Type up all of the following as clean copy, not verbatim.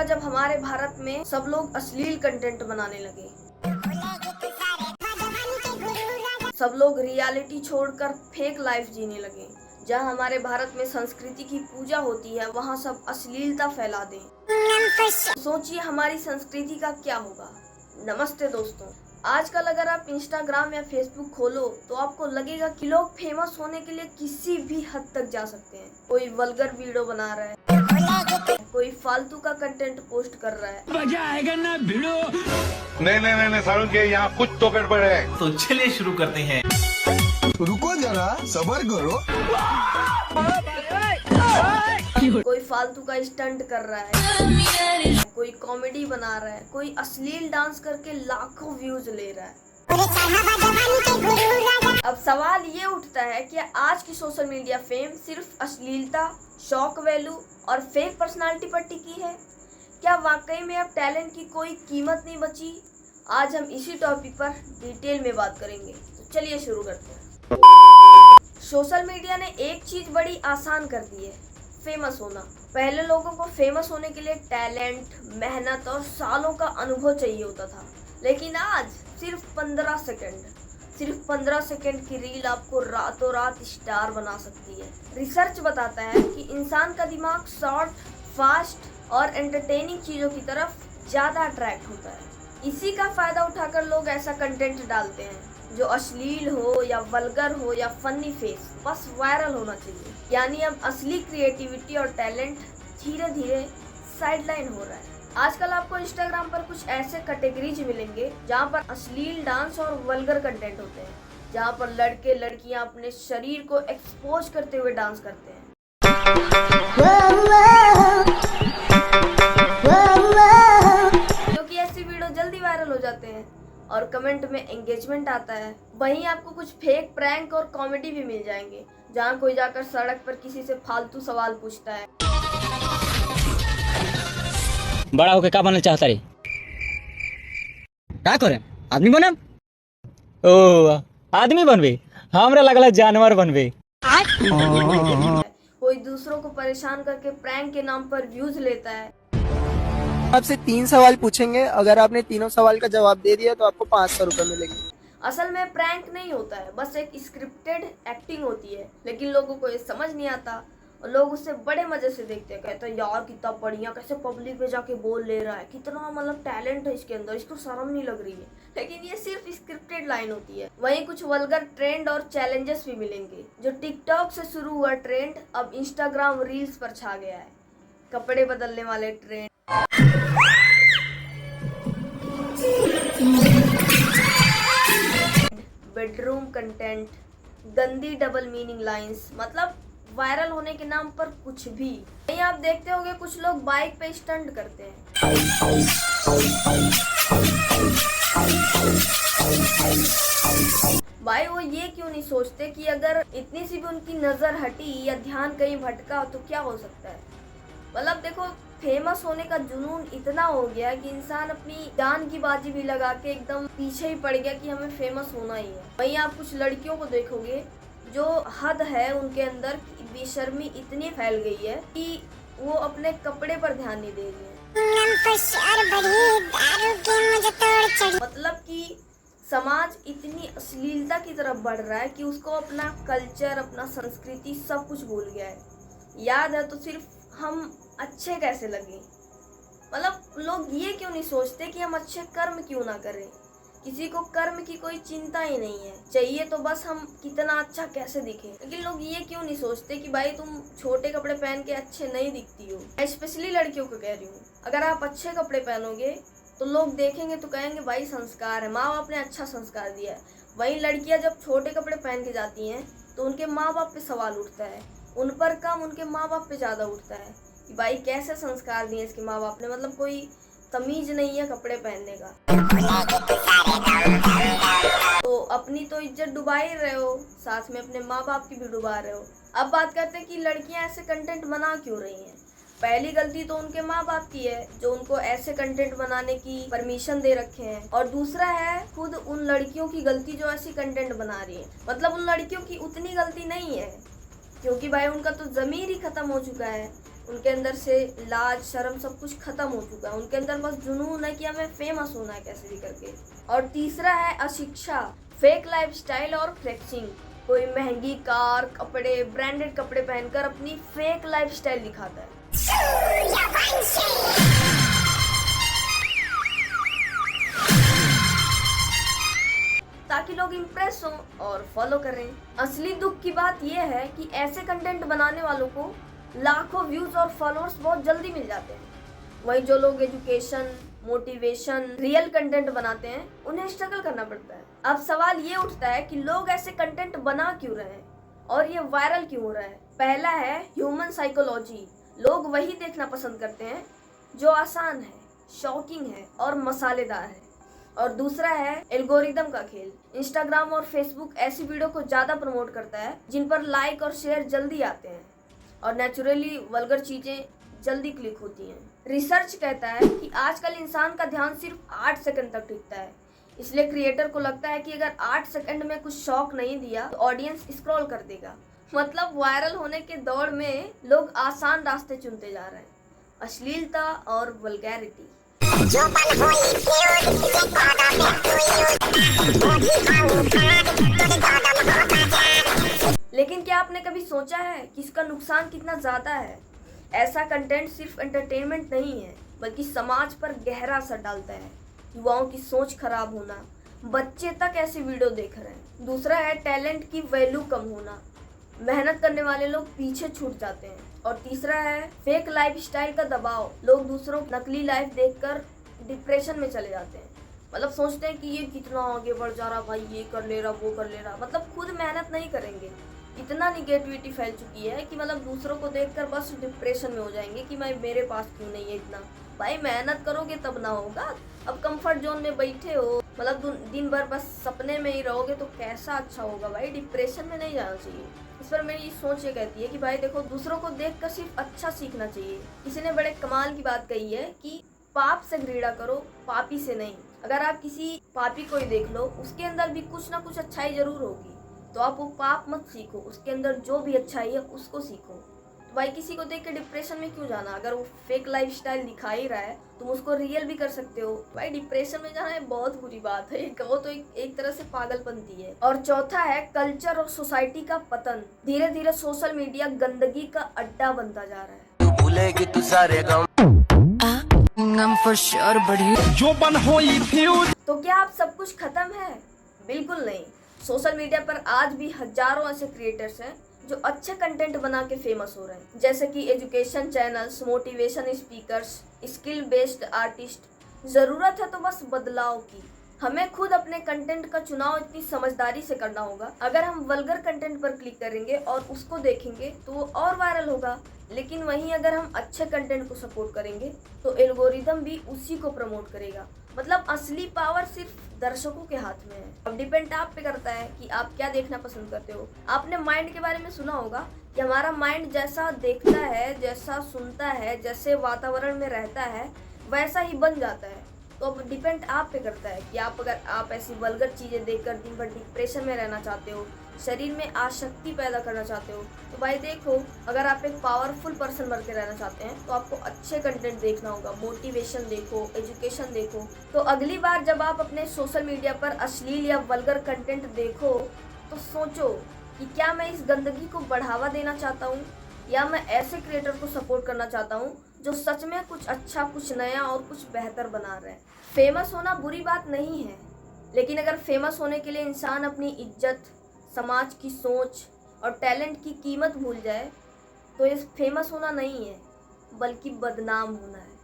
जब हमारे भारत में सब लोग अश्लील कंटेंट बनाने लगे, सब लोग रियलिटी छोड़कर फेक लाइफ जीने लगे। जहाँ हमारे भारत में संस्कृति की पूजा होती है वहाँ सब अश्लीलता फैला दें। सोचिए हमारी संस्कृति का क्या होगा। नमस्ते दोस्तों, आजकल अगर आप इंस्टाग्राम या फेसबुक खोलो तो आपको लगेगा कि लोग फेमस होने के लिए किसी भी हद तक जा सकते हैं। कोई वल्गर वीडियो बना रहा है, कोई फालतू का कंटेंट पोस्ट कर रहा है। मजा आएगा ना भिड़ो। नहीं सारुण के यहाँ कुछ तो गड़बड़ है। तो चलिए शुरू करते हैं। रुको जरा, सब्र करो। कोई फालतू का स्टंट कर रहा है, कोई कॉमेडी बना रहा है, कोई अश्लील डांस करके लाखों व्यूज ले रहा है। अब सवाल ये उठता है कि आज की सोशल मीडिया फेम सिर्फ अश्लीलता, शॉक वैल्यू और फेक पर्सनालिटी पर टिकी है? क्या वाकई में अब टैलेंट की कोई कीमत नहीं बची? आज हम इसी टॉपिक पर डिटेल में बात करेंगे, तो चलिए शुरू करते हैं। सोशल मीडिया ने एक चीज बड़ी आसान कर दी है, फेमस होना। पहले लोगों को फेमस होने के लिए टैलेंट, मेहनत और सालों का अनुभव चाहिए होता था, लेकिन आज सिर्फ 15 सेकंड की रील आपको रातों रात स्टार बना सकती है। रिसर्च बताता है कि इंसान का दिमाग शॉर्ट, फास्ट और एंटरटेनिंग चीजों की तरफ ज्यादा अट्रैक्ट होता है। इसी का फायदा उठाकर लोग ऐसा कंटेंट डालते हैं जो अश्लील हो या वल्गर हो या फनी फेस, बस वायरल होना चाहिए। यानी अब असली क्रिएटिविटी और टैलेंट धीरे धीरे साइडलाइन हो रहा है। आजकल आपको इंस्टाग्राम पर कुछ ऐसे कैटेगरीज मिलेंगे जहाँ पर अश्लील डांस और वल्गर कंटेंट होते हैं, जहाँ पर लड़के लड़कियाँ अपने शरीर को एक्सपोज करते हुए डांस करते हैं। क्योंकि ऐसी वीडियो जल्दी वायरल हो जाते हैं और कमेंट में एंगेजमेंट आता है। वहीं आपको कुछ फेक प्रैंक और कॉमेडी भी मिल जाएंगे, जहां कोई जाकर सड़क पर किसी से फालतू सवाल पूछता है। बड़ा होके का बनना चाहता रे? का करे? आदमी बने? ओ आदमी बनबे? हमरा लगला जानवर बनबे। कोई दूसरों को परेशान करके प्रैंक के नाम पर व्यूज लेता है। आपसे 3 सवाल पूछेंगे, अगर आपने तीनों सवाल का जवाब दे दिया तो आपको 500 रुपए मिलेंगे। असल में प्रैंक नहीं होता है, बस एक स्क्रिप्टेड एक्टिंग होती है, लेकिन लोगों को ये समझ नहीं आता और लोग उससे बड़े मजे से देखते हैं। कहते हैं यार कितना बढ़िया, कैसे पब्लिक में जाके बोल ले रहा है, कितना मतलब टैलेंट है इसके अंदर, इसको शर्म नहीं लग रही है। लेकिन ये सिर्फ स्क्रिप्टेड लाइन होती है। वहीं कुछ वल्गर ट्रेंड और चैलेंजेस भी मिलेंगे। जो टिकटॉक से शुरू हुआ ट्रेंड अब इंस्टाग्राम रील्स पर छा गया है। कपड़े बदलने वाले ट्रेंड, बेडरूम कंटेंट, गंदी डबल मीनिंग लाइंस, मतलब वायरल होने के नाम पर कुछ भी। नहीं, आप देखते होंगे कुछ लोग बाइक पे स्टंट करते हैं। भाई वो ये क्यों नहीं सोचते कि अगर इतनी सी भी उनकी नजर हटी या ध्यान कहीं भटका तो क्या हो सकता है। मतलब देखो, फेमस होने का जुनून इतना हो गया कि इंसान अपनी जान की बाजी भी लगा के एकदम पीछे ही पड़ गया कि हमें फेमस होना ही है। वहीं आप कुछ लड़कियों को देखोगे जो हद है उनके अंदर, बेशर्मी इतनी फैल गई है कि वो अपने कपड़े पर ध्यान नहीं दे रही है। मतलब कि समाज इतनी अश्लीलता की तरफ बढ़ रहा है कि उसको अपना कल्चर, अपना संस्कृति सब कुछ भूल गया है। याद है तो सिर्फ हम अच्छे कैसे लगे। मतलब लोग ये क्यों नहीं सोचते कि हम अच्छे कर्म क्यों ना करें। किसी को कर्म की कोई चिंता ही नहीं है, चाहिए तो बस हम कितना अच्छा कैसे दिखे। लेकिन लोग ये क्यों नहीं सोचते कि भाई तुम छोटे कपड़े पहन के अच्छे नहीं दिखती हो। स्पेशली लड़कियों को कह रही हूँ, अगर आप अच्छे कपड़े पहनोगे तो लोग देखेंगे तो कहेंगे भाई संस्कार है, माँ बाप ने अच्छा संस्कार दिया है। वहीं लड़कियां जब छोटे कपड़े पहन के जाती हैं तो उनके माँ बाप पे सवाल उठता है, उन पर कम उनके माँ बाप पे ज्यादा उठता है कि भाई कैसे संस्कार दिए इसके माँ बाप ने, मतलब कोई तमीज नहीं है कपड़े पहनने का। तो अपनी तो इज्जत डुबा ही रहे हो, साथ में अपने माँ बाप की भी डुबा रहे हो। अब बात करते हैं कि लड़कियां ऐसे कंटेंट बना क्यों रही हैं। पहली गलती तो उनके माँ बाप की है जो उनको ऐसे कंटेंट बनाने की परमिशन दे रखे हैं, और दूसरा है खुद उन लड़कियों की गलती जो ऐसी कंटेंट बना रही है। मतलब उन लड़कियों की उतनी गलती नहीं है, क्योंकि भाई उनका तो ज़मीर ही खत्म हो चुका है। उनके अंदर से लाज शर्म सब कुछ खत्म हो चुका है। उनके अंदर बस जुनून है कि हमें फेमस होना है कैसे भी करके। और तीसरा है अशिक्षा, फेक लाइफस्टाइल और फ्लेक्सिंग। कोई महंगी कार, कपड़े, ब्रांडेड कपड़े पहनकर अपनी फेक लाइफस्टाइल दिखाता है। ताकि लोग इम्प्रेस हों और फॉलो करें। असली दुख की बात यह है कि ऐसे कंटेंट बनाने वालों को लाखों व्यूज और फॉलोअर्स बहुत जल्दी मिल जाते हैं। वहीं जो लोग एजुकेशन, मोटिवेशन, रियल कंटेंट बनाते हैं उन्हें स्ट्रगल करना पड़ता है। अब सवाल ये उठता है कि लोग ऐसे कंटेंट बना क्यों रहे हैं और ये वायरल क्यों हो रहा है। पहला है ह्यूमन साइकोलॉजी। लोग वही देखना पसंद करते हैं जो आसान है, शॉकिंग है और मसालेदार है। और दूसरा है एल्गोरिदम का खेल। इंस्टाग्राम और फेसबुक ऐसी वीडियो को ज्यादा प्रमोट करता है जिन पर लाइक और शेयर जल्दी आते हैं और नेचुरली वल्गर चीजें जल्दी क्लिक होती हैं। रिसर्च कहता है कि आजकल इंसान का ध्यान सिर्फ 8 सेकंड तक टिकता है। इसलिए क्रिएटर को लगता है कि अगर 8 सेकंड में कुछ शॉक नहीं दिया तो ऑडियंस स्क्रॉल कर देगा। मतलब वायरल होने के दौड़ में लोग आसान रास्ते चुनते जा रहे हैं, अश्लीलता और वल्गैरिटी। लेकिन क्या आपने कभी सोचा है कि इसका नुकसान कितना ज्यादा है? ऐसा कंटेंट सिर्फ एंटरटेनमेंट नहीं है बल्कि समाज पर गहरा असर डालता है। युवाओं की सोच खराब होना, बच्चे तक ऐसी वीडियो देख रहे हैं। दूसरा है टैलेंट की वैल्यू कम होना, मेहनत करने वाले लोग पीछे छूट जाते हैं। और तीसरा है फेक लाइफस्टाइल का दबाव। लोग दूसरों की नकली लाइफ देखकर डिप्रेशन में चले जाते हैं। मतलब सोचते हैं कि ये कितना आगे बढ़ जा रहा, भाई ये कर ले रहा, वो कर ले रहा, मतलब खुद मेहनत नहीं करेंगे। इतना निगेटिविटी फैल चुकी है कि मतलब दूसरों को देखकर बस डिप्रेशन में हो जाएंगे कि भाई मेरे पास क्यों नहीं है इतना। भाई मेहनत करोगे तब ना होगा। अब कंफर्ट जोन में बैठे हो, मतलब दिन भर बस सपने में ही रहोगे तो कैसा अच्छा होगा। भाई डिप्रेशन में नहीं जाना चाहिए। इस पर मेरी सोच ये कहती है कि भाई देखो, दूसरों को देखकर सिर्फ अच्छा सीखना चाहिए। किसी ने बड़े कमाल की बात कही है कि पाप से घृणा करो, पापी से नहीं। अगर आप किसी पापी को ही देख लो, उसके अंदर भी कुछ ना कुछ अच्छाई जरूर होगी, तो आप वो पाप मत सीखो, उसके अंदर जो भी अच्छाई है उसको सीखो। तो भाई किसी को देख के डिप्रेशन में क्यों जाना? अगर वो फेक लाइफस्टाइल दिखा ही रहा है तुम उसको रियल भी कर सकते हो। भाई डिप्रेशन में जाना है बहुत बुरी बात है, वो तो एक तरह से पागलपंती है। और चौथा है कल्चर और सोसाइटी का पतन। धीरे धीरे सोशल मीडिया गंदगी का अड्डा बनता जा रहा है। भूलेगी तू सारे गाँव जो बन हो। तो क्या आप सब कुछ खत्म है? बिल्कुल नहीं। सोशल मीडिया पर आज भी हजारों ऐसे क्रिएटर्स हैं जो अच्छे कंटेंट बना के फेमस हो रहे हैं, जैसे कि education channels, motivation speakers, skill based artist. जरूरत है तो बस बदलाव की। हमें खुद अपने कंटेंट का चुनाव इतनी समझदारी से करना होगा। अगर हम वल्गर कंटेंट पर क्लिक करेंगे और उसको देखेंगे तो वो और वायरल होगा, लेकिन वहीं अगर हम अच्छे कंटेंट को सपोर्ट करेंगे तो एल्गोरिदम भी उसी को प्रमोट करेगा। मतलब असली पावर सिर्फ दर्शकों के हाथ में है। अब डिपेंड आप पे करता है कि आप क्या देखना पसंद करते हो। आपने माइंड के बारे में सुना होगा कि हमारा माइंड जैसा देखता है, जैसा सुनता है, जैसे वातावरण में रहता है वैसा ही बन जाता है। तो अब डिपेंड आप पे करता है कि अगर आप ऐसी वल्गर चीज़ें देखकर दिन भर डिप्रेशन में रहना चाहते हो, शरीर में आसक्ति पैदा करना चाहते हो, तो भाई देखो, अगर आप एक पावरफुल पर्सन बन के रहना चाहते हैं तो आपको अच्छे कंटेंट देखना होगा। मोटिवेशन देखो, एजुकेशन देखो। तो अगली बार जब आप अपने सोशल मीडिया पर अश्लील या वल्गर कंटेंट देखो तो सोचो कि क्या मैं इस गंदगी को बढ़ावा देना चाहता हूँ या मैं ऐसे क्रिएटर को सपोर्ट करना चाहता हूँ जो सच में कुछ अच्छा, कुछ नया और कुछ बेहतर बना रहे हैं। फेमस होना बुरी बात नहीं है, लेकिन अगर फेमस होने के लिए इंसान अपनी इज्जत, समाज की सोच और टैलेंट की कीमत भूल जाए तो ये फेमस होना नहीं है बल्कि बदनाम होना है।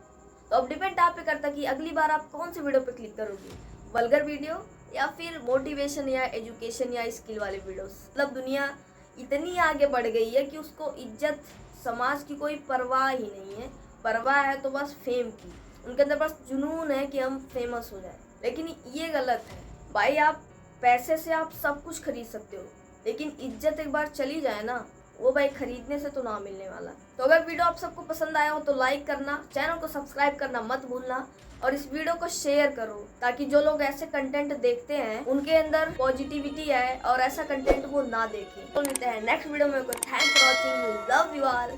तो अब डिपेंड आप पे करता है कि अगली बार आप कौन सी वीडियो पे क्लिक करोगे, वल्गर वीडियो या फिर मोटिवेशन या एजुकेशन या स्किल वाली वीडियोस। मतलब दुनिया इतनी आगे बढ़ गई है कि उसको इज्जत, समाज की कोई परवाह ही नहीं है। परवाह है तो बस फेम की। उनके अंदर बस जुनून है कि हम फेमस हो जाए, लेकिन ये गलत है। भाई आप पैसे से आप सब कुछ खरीद सकते हो, लेकिन इज्जत एक बार चली जाए ना, वो भाई खरीदने से तो ना मिलने वाला। तो अगर वीडियो आप सबको पसंद आया हो तो लाइक करना, चैनल को सब्सक्राइब करना मत भूलना और इस वीडियो को शेयर करो ताकि जो लोग ऐसे कंटेंट देखते हैं उनके अंदर पॉजिटिविटी आए और ऐसा कंटेंट वो ना देखें। तो मिलते हैं नेक्स्ट वीडियो में। Thanks for watching, love you all,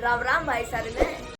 Ram Ram भाई सारे में।